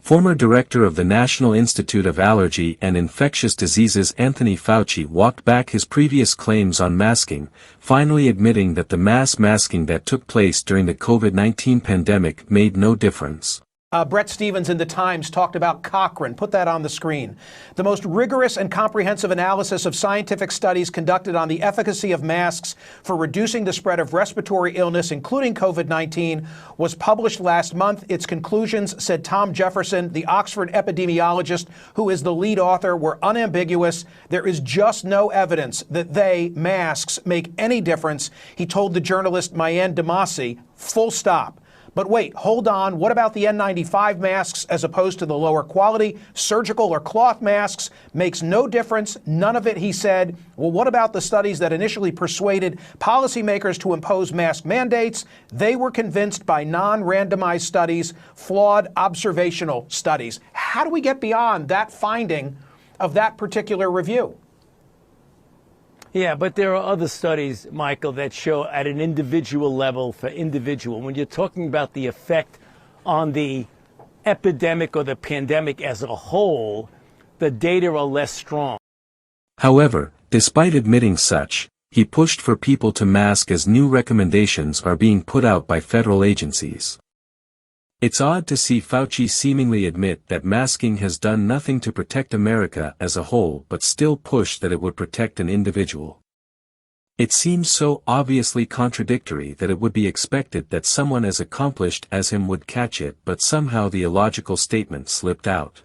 Former director of the National Institute of Allergy and Infectious Diseases Anthony Fauci walked back his previous claims on masking, finally admitting that the mass masking that took place during the COVID-19 pandemic made no difference. Brett Stevens in The Times talked about Cochrane. Put that on the screen. The most rigorous and comprehensive analysis of scientific studies conducted on the efficacy of masks for reducing the spread of respiratory illness, including COVID-19, was published last month. Its conclusions, said Tom Jefferson, the Oxford epidemiologist who is the lead author, were unambiguous. There is just no evidence that masks, make any difference, he told the journalist Mayan Demasi, full stop. But wait, hold on. What about the N95 masks as opposed to the lower quality surgical or cloth masks? Makes no difference. None of it, he said. Well, what about the studies that initially persuaded policymakers to impose mask mandates? They were convinced by non-randomized studies, flawed observational studies. How do we get beyond that finding of that particular review? Yeah, but there are other studies, Michael, that show at an individual level for individual. When you're talking about the effect on the epidemic or the pandemic as a whole, the data are less strong. However, despite admitting such, he pushed for people to mask as new recommendations are being put out by federal agencies. It's odd to see Fauci seemingly admit that masking has done nothing to protect America as a whole but still push that it would protect an individual. It seems so obviously contradictory that it would be expected that someone as accomplished as him would catch it, but somehow the illogical statement slipped out.